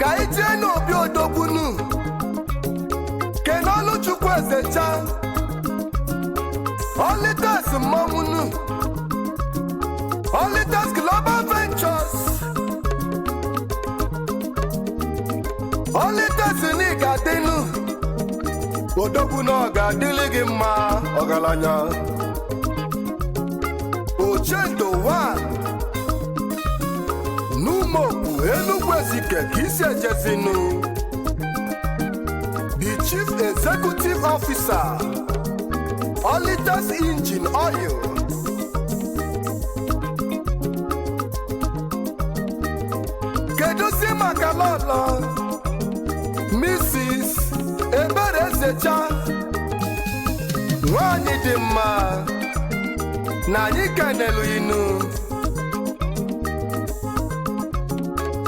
ka ije n'obi odogbunu kenolu chukwu ezecha Olitex mmọnwụnu Olitex Global Ventures Olitex n'igadinu odogbunu ọ ga-adịlị gị mma ọgaranya Ochendo 1 n'Umogu Enugu Ezike ka isi ejezinu the Chief Executive Officer Olitex Engine Oil kedu si maka lọlọ Mrs. Eberezecha nwanyị dị mma na anyị kenelu inu